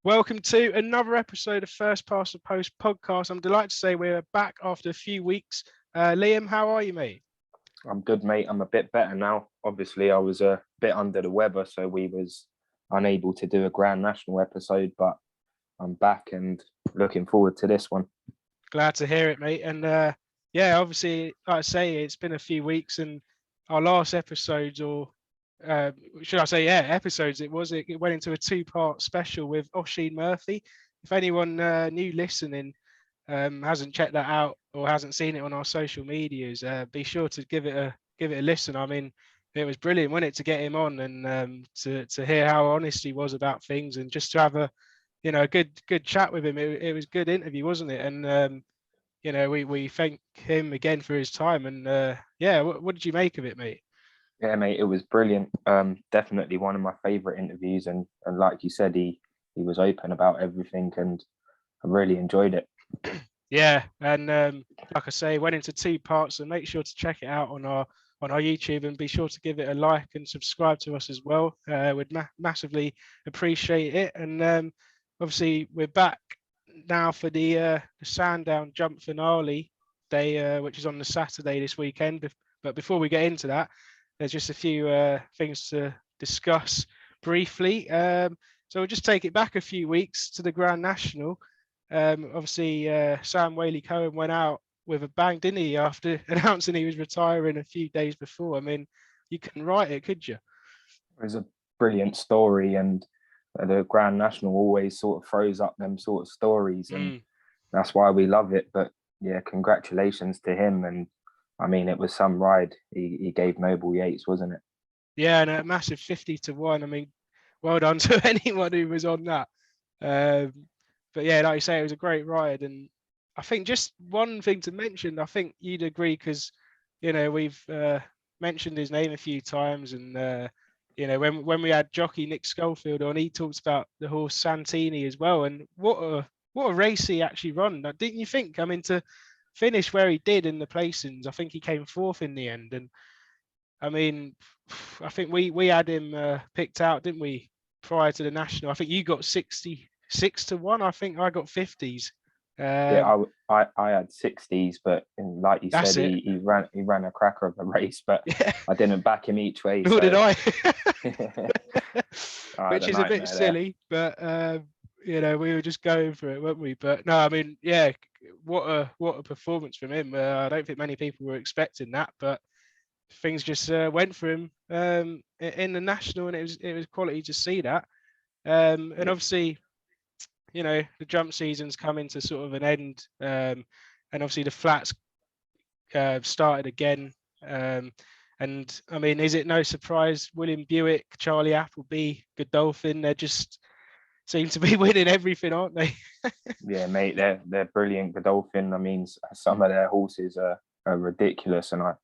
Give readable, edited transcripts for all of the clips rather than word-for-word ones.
Welcome to another episode of First Past the Post podcast. I'm delighted to say we're back after a few weeks. Liam, how are you, mate? I'm good, mate. I'm a bit better now. Obviously, I was a bit under the weather, so we was unable to do a Grand National episode, but I'm back and looking forward to this one. Glad to hear it, mate. And obviously, like I say, it's been a few weeks, and our last episodes, or should I say, episodes, it went into a two-part special with Oisin Murphy. If anyone new listening hasn't checked that out or hasn't seen it on our social medias, be sure to give it a listen. I mean, it was brilliant, wasn't it, to get him on and to hear how honest he was about things, and just to have a good chat with him. It was a good interview, wasn't it? And we thank him again for his time. And what did you make of it, mate? Yeah, mate, it was brilliant. Definitely one of my favourite interviews, and like you said, he was open about everything, and I really enjoyed it. Yeah, and like I say, went into two parts, so make sure to check it out on our YouTube, and be sure to give it a like and subscribe to us as well. We'd massively appreciate it. And obviously, we're back now for the Sandown Jump finale day, which is on the Saturday this weekend. But before we get into that, there's just a few things to discuss briefly. So we'll just take it back a few weeks to the Grand National. Obviously, Sam Whaley-Cohen went out with a bang, didn't he, after announcing he was retiring a few days before? I mean, you couldn't write it, could you? It was a brilliant story, and the Grand National always sort of throws up them sort of stories, and that's why we love it. But yeah, congratulations to him. And I mean, it was some ride he gave Noble Yates, wasn't it? Yeah, and a massive 50-1. I mean, well done to anyone who was on that. But yeah, like you say, it was a great ride. And I think just one thing to mention, I think you'd agree, because we've mentioned his name a few times, and when we had jockey Nick Schofield on, he talks about the horse Santini as well, and what a race he actually run. Now, didn't you think? I mean, to finish where he did in the placings, I think he came fourth in the end. And I mean, I think we had him picked out, didn't we, prior to the national? I think you got 66-1. I think I got 50s. Yeah, I had 60s, but like you said, he ran a cracker of a race, but yeah. I didn't back him each way. Nor did I. I Which is a bit silly, but we were just going for it, weren't we? But no, I mean, yeah, what a performance from him. I don't think many people were expecting that, but things just went for him in the national, and it was quality to see that. And obviously, the jump season's coming to sort of an end, and obviously the flats started again. And I mean, is it no surprise William Buick, Charlie Appleby, Godolphin, they just seem to be winning everything, aren't they? Yeah, mate, they're brilliant. Godolphin, I mean, some of their horses are ridiculous, and I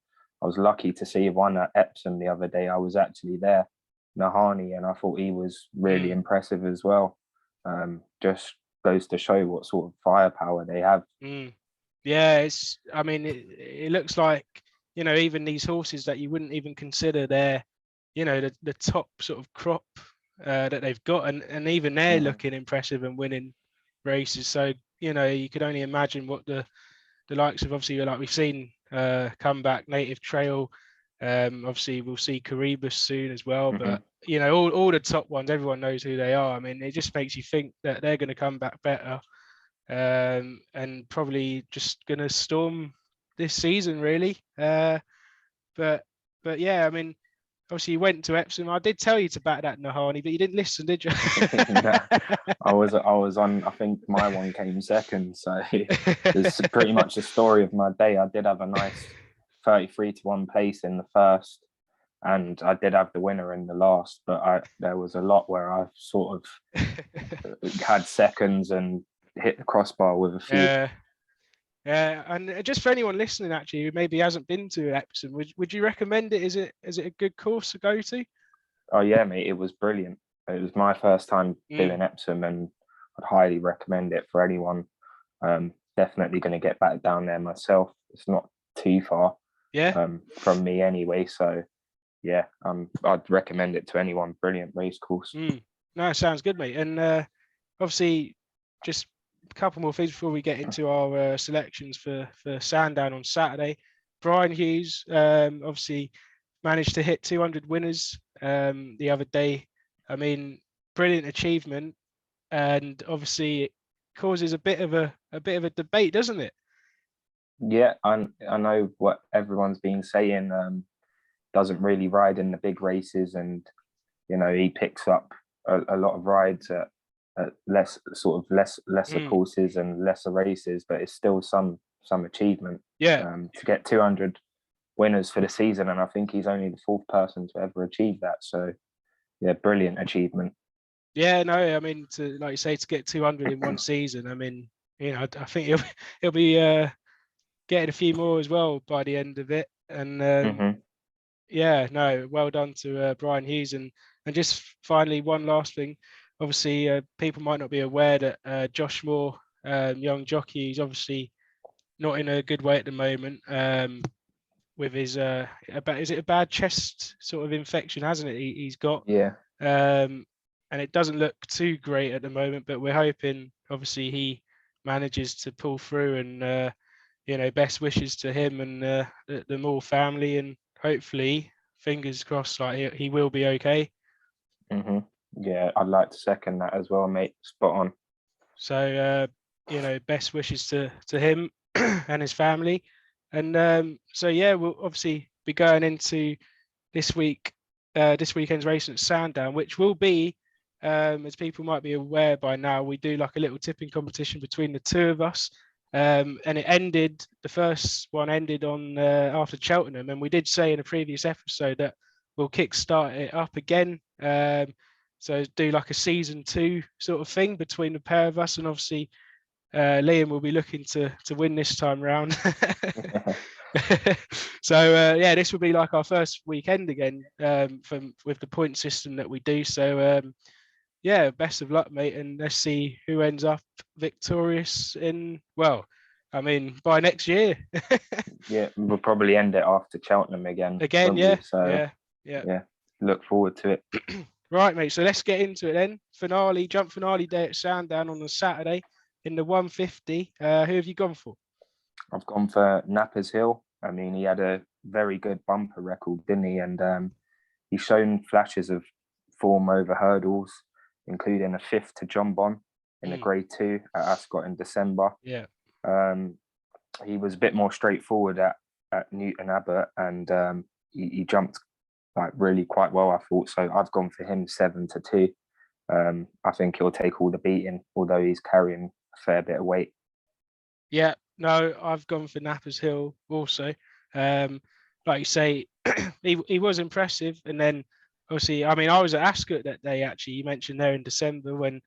was lucky to see one at Epsom the other day. I was actually there, Nahani, and I thought he was really impressive as well. Just goes to show what sort of firepower they have. Yeah, I mean, it looks like, even these horses that you wouldn't even consider they're, the top sort of crop that they've got, and even they're looking impressive and winning races. So, you could only imagine what the likes of, obviously, like we've seen come back, Native Trail. Obviously, we'll see Caribus soon as well. But all the top ones, everyone knows who they are. I mean, it just makes you think that they're going to come back better, and probably just going to storm this season, really. But yeah, I mean, obviously you went to Epsom. I did tell you to back that Nahani, but you didn't listen, did you? No, I was on. I think my one came second, so it's pretty much the story of my day. I did have a nice 33-1 pace in the first, and I did have the winner in the last. But there was a lot where I sort of had seconds and hit the crossbar with a few. Yeah, and just for anyone listening, actually, who maybe hasn't been to Epsom, would you recommend it? Is it a good course to go to? Oh yeah, mate, it was brilliant. It was my first time doing Epsom, and I'd highly recommend it for anyone. Definitely going to get back down there myself. It's not too far, from me anyway. So yeah, I'd recommend it to anyone. Brilliant race course. No, sounds good, mate. And obviously, just a couple more things before we get into our selections for Sandown on Saturday. Brian Hughes obviously managed to hit 200 winners the other day. I mean, brilliant achievement, and obviously it causes a bit of a debate, doesn't it? Yeah, I know what everyone's been saying. Doesn't really ride in the big races, and he picks up a lot of rides at lesser Mm, courses and lesser races, but it's still some achievement. yeah, To get 200 winners for the season, and I think he's only the fourth person to ever achieve that. So yeah, brilliant achievement. yeah. No, I mean, to like you say, to get 200 in one season. I mean, I think he'll be getting a few more as well by the end of it. And Hmm. yeah, no, well done to Brian Hughes. And just finally, one last thing. Obviously, people might not be aware that Josh Moore, young jockey, is obviously not in a good way at the moment. With his is it a bad chest sort of infection, hasn't it? He's got, Yeah. and it doesn't look too great at the moment. But we're hoping, obviously, he manages to pull through. And best wishes to him and the Moore family, and hopefully, fingers crossed, like he will be okay. Hmm. Yeah, I'd like to second that as well, mate. Spot on. So best wishes to him and his family. And so yeah, we'll obviously be going into this weekend's race at Sandown, which will be, as people might be aware by now, we do like a little tipping competition between the two of us. And the first one ended on after Cheltenham, and we did say in a previous episode that we'll kickstart it up again. So do like a season 2 sort of thing between the pair of us, and obviously Liam will be looking to win this time round. So yeah, this will be like our first weekend again with the point system that we do. So yeah, best of luck, mate, and let's see who ends up victorious by next year. Yeah, we'll probably end it after Cheltenham again, Again, won't yeah, we? So yeah. yeah, look forward to it. Right, mate. So let's get into it then. Jump finale day at Sandown on a Saturday in the 150. Who have you gone for? I've gone for Nappers Hill. I mean, he had a very good bumper record, didn't he? And he's shown flashes of form over hurdles, including a fifth to John Bon in the Grade 2 at Ascot in December. Yeah. He was a bit more straightforward at Newton Abbot, and he jumped like really quite well, I thought. So I've gone for him 7-2. I think he'll take all the beating, although he's carrying a fair bit of weight. Yeah, no, I've gone for Nappers Hill also. Like you say, he was impressive, and then obviously, I mean, I was at Ascot that day. Actually, you mentioned there in December when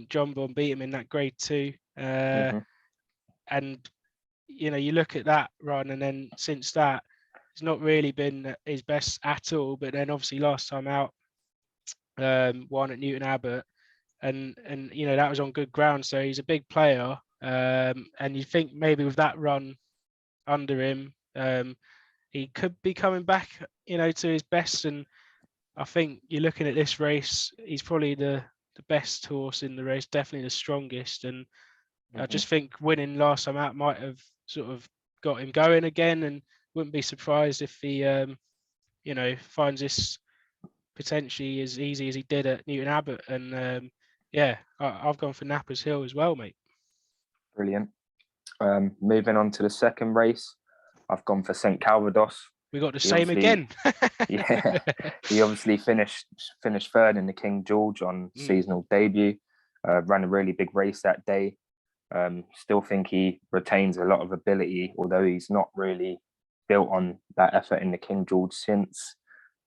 John Bon beat him in that Grade 2, Mm-hmm. and you look at that run, and then since that, it's not really been his best at all. But then obviously last time out, won at Newton Abbot, and that was on good ground. So he's a big player, and you think maybe with that run under him, he could be coming back, to his best. And I think you're looking at this race, he's probably the best horse in the race, definitely the strongest. And I just think winning last time out might have sort of got him going again, and wouldn't be surprised if he, finds this potentially as easy as he did at Newton Abbot. And yeah, I've gone for Nappers Hill as well, mate. Brilliant. Moving on to the second race, I've gone for St Calvados. We got the same again. Yeah, he obviously finished third in the King George on seasonal debut. Ran a really big race that day. Still think he retains a lot of ability, although he's not really built on that effort in the King George since.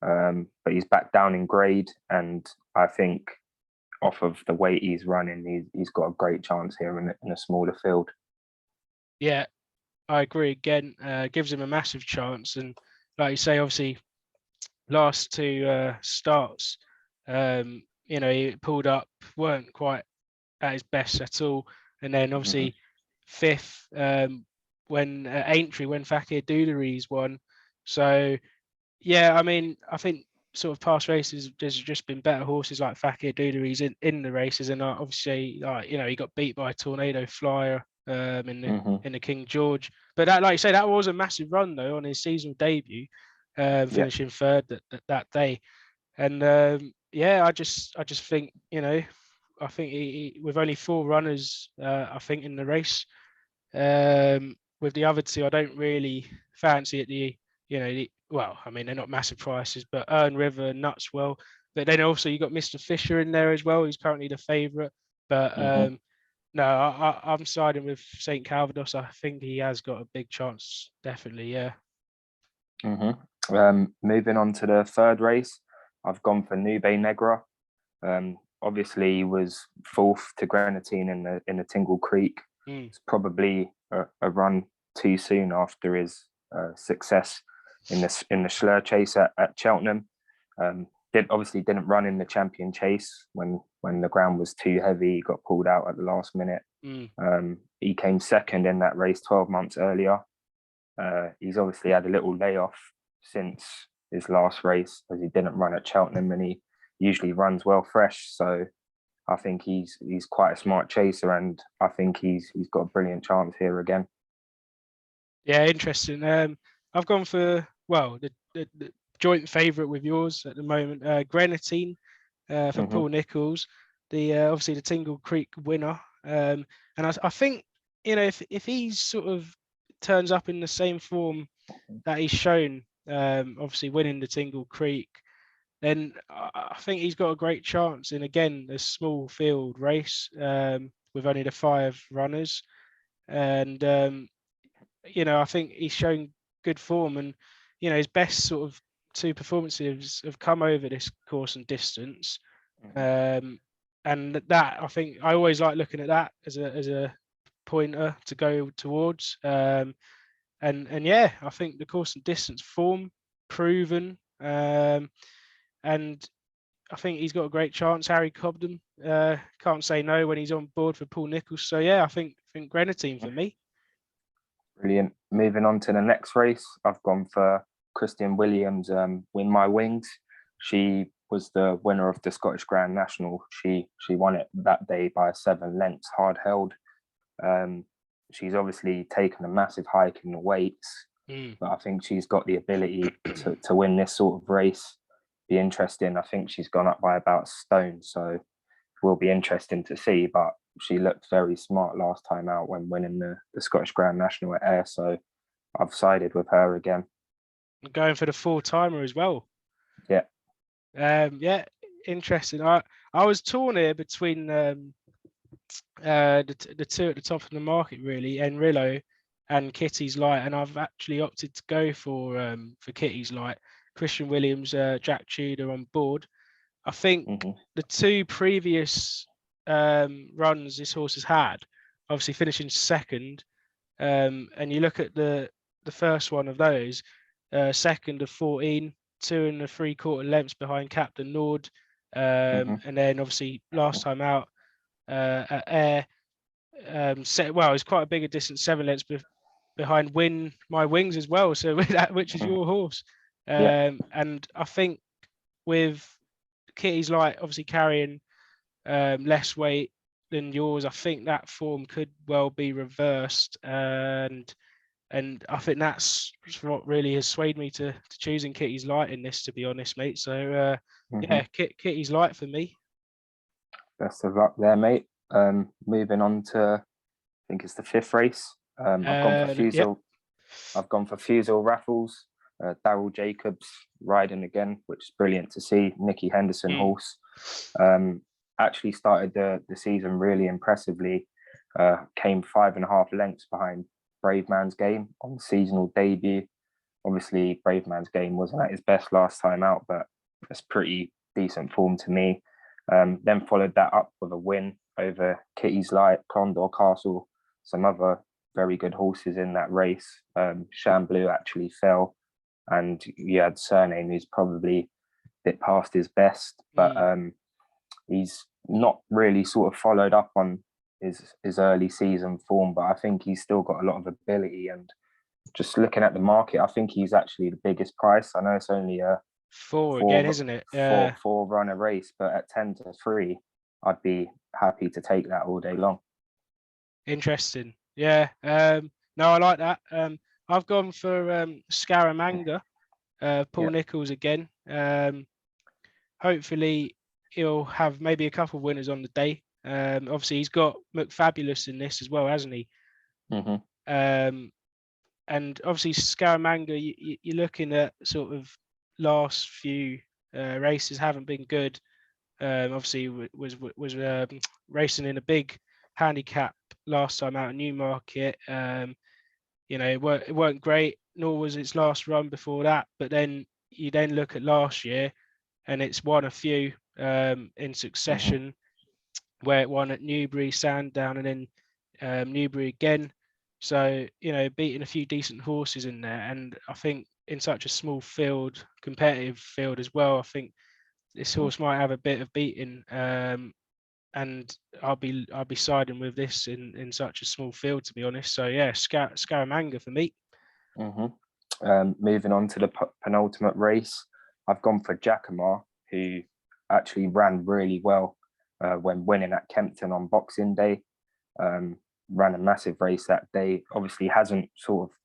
But he's back down in grade, and I think off of the weight he's running, he's got a great chance here in a smaller field. Yeah, I agree again. Gives him a massive chance, and like you say, obviously, last two starts, he pulled up, weren't quite at his best at all, and then obviously fifth when Aintree, when Fakir Dudaries won. So yeah, I mean, I think sort of past races, there's just been better horses like Fakir Dudary's in the races, and obviously, like, you know, he got beat by Tornado Flyer Hmm. in the King George. But that, like you say, that was a massive run though on his seasonal debut, Yeah. finishing third that day. And yeah, I just think, you know, I think with only 4 runners, I think in the race, with the other two, I don't really fancy it. Well, I mean, they're not massive prices, but Earn River and Nutswell. But then also you got Mr. Fisher in there as well. He's currently the favourite. But Hmm. no, I'm siding with St. Calvados. I think he has got a big chance. Definitely, yeah. Hmm. Moving on to the third race, I've gone for Nube Negra. Obviously, he was fourth to Grenadine in the Tingle Creek. Mm. It's probably a run too soon after his success in the Schlur Chase at Cheltenham. Didn't run in the Champion Chase when the ground was too heavy. He got pulled out at the last minute. Mm. He came second in that race 12 months earlier. He's obviously had a little layoff since his last race, as he didn't run at Cheltenham, and he usually runs well fresh. So I think he's quite a smart chaser, and I think he's got a brilliant chance here again. Yeah, interesting. I've gone for, well, the joint favourite with yours at the moment, Grenadine, for Hmm. Paul Nicholls, the obviously the Tingle Creek winner. And I think, you know, if he's sort of turns up in the same form that he's shown, obviously winning the Tingle Creek, then I think he's got a great chance in, again, a small field race, with only the 5 runners. And you know, I think he's shown good form, and you know, his best sort of 2 performances have come over this course and distance. Um, and that, I think, I always like looking at that as a pointer to go towards. And yeah, I think the course and distance form proven, and I think he's got a great chance. Harry Cobden can't say no when he's on board for Paul Nicholls. So yeah, I think Grenadine for me. Brilliant. Moving on to the next race, I've gone for Christian Williams, Win My Wings. She was the winner of the Scottish Grand National. She won it that day by 7 lengths, hard held. Um, she's obviously taken a massive hike in the weights, Mm. but I think she's got the ability to win this sort of race. Be interesting. I think she's gone up by about a stone, so it will be interesting to see. But she looked very smart last time out when winning the Scottish Grand National at Ayr, so I've sided with her again. Going for the full timer as well. Yeah. Yeah, interesting. I was torn here between the two at the top of the market, really, Enrillo and Kitty's Light, and I've actually opted to go for Kitty's Light. Christian Williams, Jack Tudor on board. I think Hmm. the 2 previous runs this horse has had, obviously finishing second, and you look at the first one of those, second of 14, 2 3/4 lengths behind Captain Nord, Hmm. and then obviously last time out at Ayr, well, it's quite a bigger distance, 7 lengths behind Win My Wings as well. So which is your horse, Yeah. and I think with Kitty's Light obviously carrying less weight than yours, I think that form could well be reversed, and I think that's what really has swayed me to choosing Kitty's Light in this, to be honest, mate. So Hmm. yeah, Kitty's Light for me. Best of luck there, mate. Moving on to, I think it's the fifth race. I've gone for Yep. Fusel. I've gone for Fusel Raffles. Daryl Jacobs riding again, which is brilliant to see. Nicky Henderson Mm. horse. Actually started the season really impressively. Came 5.5 lengths behind Brave Man's Game on the seasonal debut. Obviously, Brave Man's Game wasn't at his best last time out, but it's pretty decent form to me. Then followed that up with a win over Kitty's Light, Clondor Castle, some other very good horses in that race. Chamblou actually fell, and you had Surname, who's probably a bit past his best, but he's not really sort of followed up on his early season form. But I think he's still got a lot of ability, and just looking at the market, I think he's actually the biggest price. I know it's only 4 again, four isn't it? four run a race, but at 10-3, I'd be happy to take that all day long. Interesting. Yeah. No, I like that. I've gone for Scaramanga, Paul Yeah. Nicholls again. Hopefully he'll have maybe a couple of winners on the day. Obviously he's got McFabulous in this as well, hasn't he? Mm-hmm. And obviously Scaramanga, you're looking at sort of last few races haven't been good. Obviously was racing in a big handicap last time out of Newmarket. It weren't great, nor was its last run before that. But then you then look at last year, and it's won a few in succession, where it won at Newbury, Sandown, and then Newbury again. So beating a few decent horses in there, and I think in such a small field, competitive field as well, I think this horse might have a bit of beating. And I'll be siding with this in such a small field, to be honest. So yeah, Scaramanga for me. Moving on to the penultimate race, I've gone for Jackamar, who actually ran really well when winning at Kempton on Boxing Day. Ran a massive race that day. Obviously hasn't sort of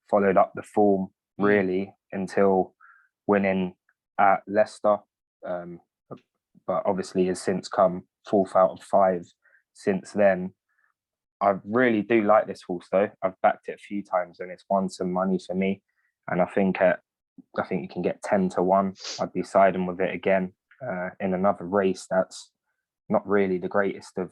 followed up the form really until winning at Leicester. But obviously has since come 4th out of 5 since then. I really do like this horse though. I've backed it a few times and it's won some money for me. And I think you can get 10-1. I'd be siding with it again in another race that's not really the greatest of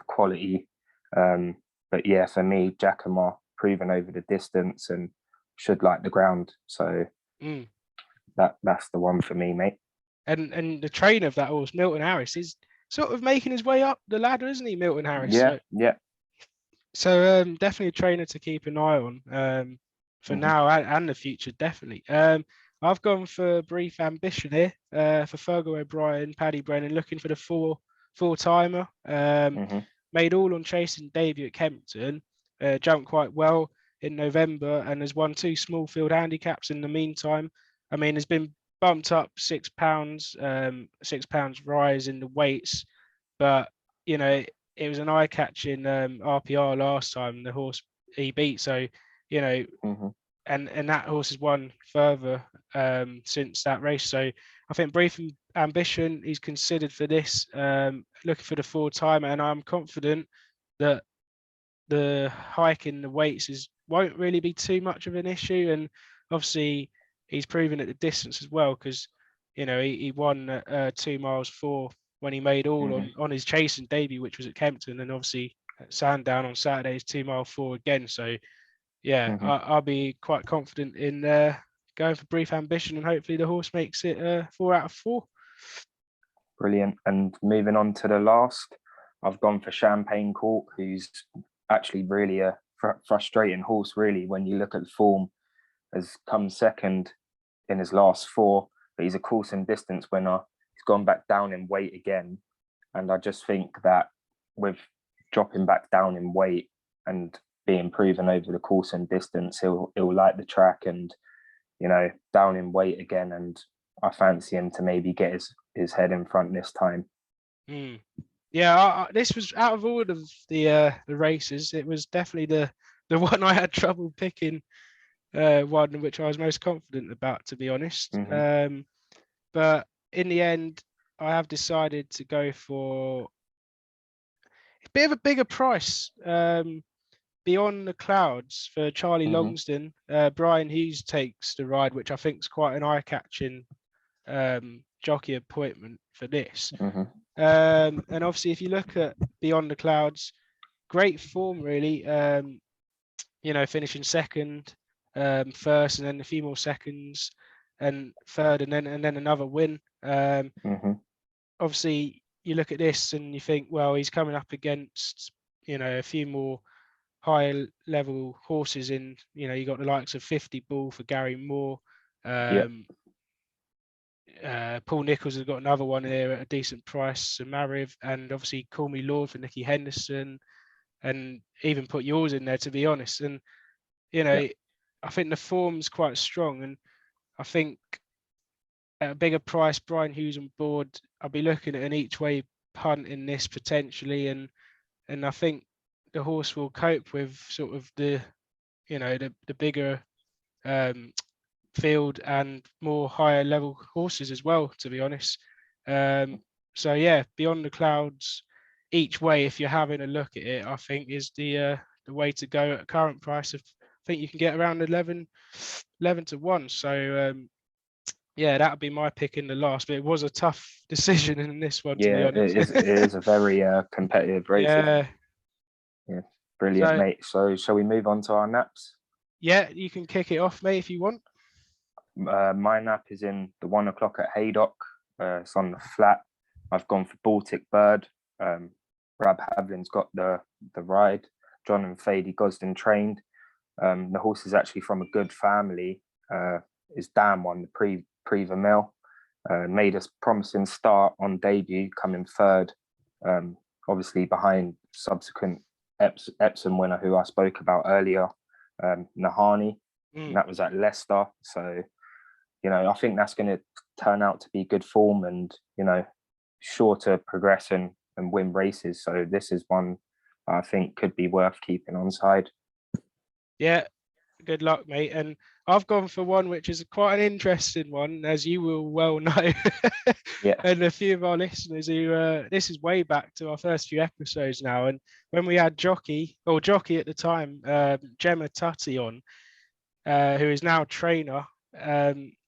quality. But yeah, for me, Jackamar proven over the distance and should like the ground. So that's the one for me, mate. And the trainer of that horse, Milton Harris, is sort of making his way up the ladder, isn't he, Milton Harris? Yeah. So definitely a trainer to keep an eye on for now and the future, definitely. I've gone for Brief Ambition here for Fergal O'Brien, Paddy Brennan, looking for the four-timer. Made all on chasing debut at Kempton, jumped quite well in November and has won 2 small field handicaps in the meantime. I mean, has been bumped up £6, £6 rise in the weights, but it was an eye-catching RPR last time. The horse he beat, so and that horse has won further since that race. So I think Brief Ambition is considered for this, looking for the 4-timer, and I'm confident that the hike in the weights won't really be too much of an issue. And obviously he's proven at the distance as well, because he won 2 miles 4 when he made all on his chasing debut, which was at Kempton, and obviously at Sandown on Saturday is 2 mile 4 again. So yeah, I'll be quite confident in going for Brief Ambition, and hopefully the horse makes it 4 out of 4. Brilliant. And moving on to the last, I've gone for Champagne Court, who's actually really a frustrating horse, really, when you look at the form. Has come second in his last 4, but he's a course and distance winner. He's gone back down in weight again. And I just think that with dropping back down in weight and being proven over the course and distance, he'll like the track and, down in weight again. And I fancy him to maybe get his head in front this time. Yeah, this was out of all of the races, it was definitely the one I had trouble picking, one which I was most confident about, to be honest. But in the end, I have decided to go for a bit of a bigger price. Beyond the Clouds for Charlie Longsdon. Brian Hughes takes the ride, which I think is quite an eye-catching jockey appointment for this. And obviously, if you look at Beyond the Clouds, great form really. Finishing second, first, and then a few more seconds, and third, and then another win. Obviously, you look at this and you think, well, he's coming up against a few more high level horses in, you got the likes of 50 Bull for Gary Moore. Paul Nicholls has got another one here at a decent price, Mariv, and obviously Call Me Lord for Nicky Henderson, and even put yours in there, to be honest. And I think the form's quite strong, and I think at a bigger price, Brian Hughes on board, I'll be looking at an each way punt in this potentially, and I think the horse will cope with sort of the the bigger um, field and more higher level horses as well, to be honest. So yeah, Beyond the Clouds each way, if you're having a look at it, I think is the way to go at current price. Of, I think you can get around 11 to 1. So yeah, that would be my pick in the last, but it was a tough decision in this one, to be Yeah, honest. it is a very competitive race, isn't it? Yeah. Yeah, brilliant, So mate. So shall we move on to our naps? yeah, you can kick it off, mate, if you want. My nap is in the 1 o'clock at Haydock. It's on the flat. I've gone for Baltic Bird. Rab Havlin's got the ride. John and Fady Gosden trained. The horse is actually from a good family. His dam won the Prix Vermeil. Made a promising start on debut, coming third. Obviously behind subsequent Epsom winner who I spoke about earlier, Nahani. And that was at Leicester. So, I think that's going to turn out to be good form and, sure to progress and win races. So this is one I think could be worth keeping on side. Yeah, good luck, mate. And I've gone for one which is quite an interesting one, as you will well know. Yeah. And a few of our listeners who this is way back to our first few episodes now. And when we had Jockey at the time, Gemma Tutty on, who is now a trainer,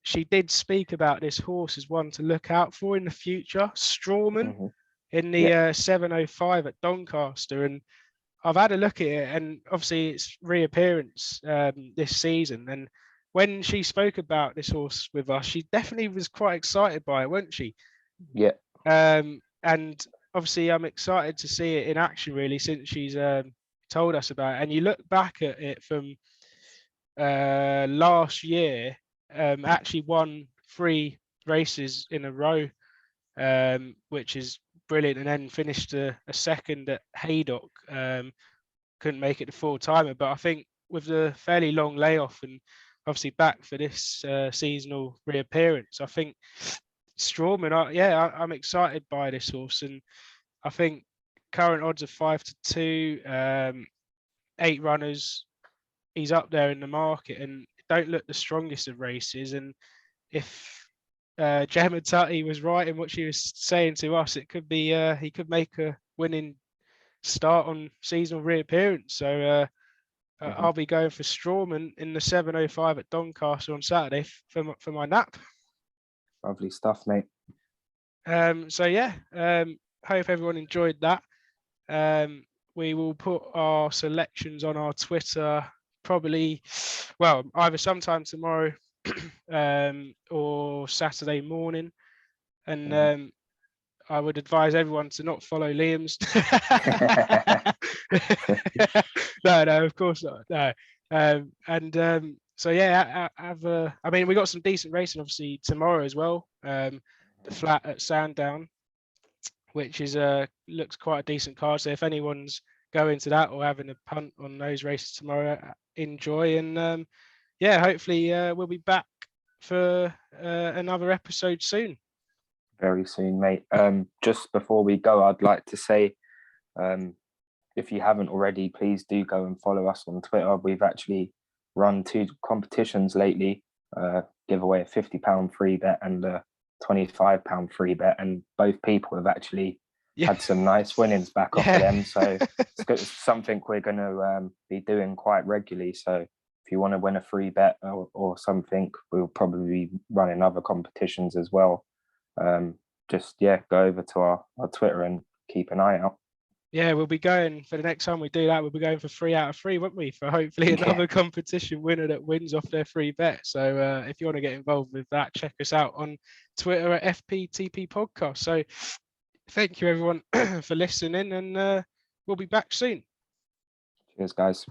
she did speak about this horse as one to look out for in the future, Strawman, in the 705 at Doncaster. And I've had a look at it, and obviously it's reappearance this season. And when she spoke about this horse with us, she definitely was quite excited by it, wasn't she? Yeah. And obviously I'm excited to see it in action, really, since she's told us about it. And you look back at it from last year, actually won 3 races in a row, which is brilliant, and then finished a second at Haydock. Couldn't make it the full timer, but I think with the fairly long layoff and obviously back for this seasonal reappearance, I think Strawman, I'm excited by this horse, and I think current odds of 5 to 2, 8 runners. He's up there in the market and don't look the strongest of races. And if Gemma Tutty was right in what she was saying to us, it could be he could make a winning start on seasonal reappearance. So I'll be going for Strawman in the 705 at Doncaster on Saturday for my nap. Lovely stuff, mate. So yeah, hope everyone enjoyed that. We will put our selections on our Twitter probably, well, either sometime tomorrow or Saturday morning. And I would advise everyone to not follow Liam's. No, of course not. No. So yeah, I mean, we got some decent racing obviously tomorrow as well. The flat at Sandown, which is looks quite a decent card. So if anyone's going to that or having a punt on those races tomorrow, enjoy. And yeah, hopefully we'll be back for another episode soon. Very soon, mate. Just before we go, I'd like to say, if you haven't already, please do go and follow us on Twitter. We've actually run 2 competitions lately, give away a £50 free bet and a £25 free bet, and both people have actually had some nice winnings back off of them. So it's something we're going to be doing quite regularly. So if you want to win a free bet or something, we'll probably be running other competitions as well. Just go over to our Twitter and keep an eye out. Yeah, we'll be going for the next time we do that. We'll be going for 3 out of 3, won't we? For hopefully another competition winner that wins off their free bet. So if you want to get involved with that, check us out on Twitter at FPTP Podcast. So thank you everyone for listening, and we'll be back soon. Cheers, guys.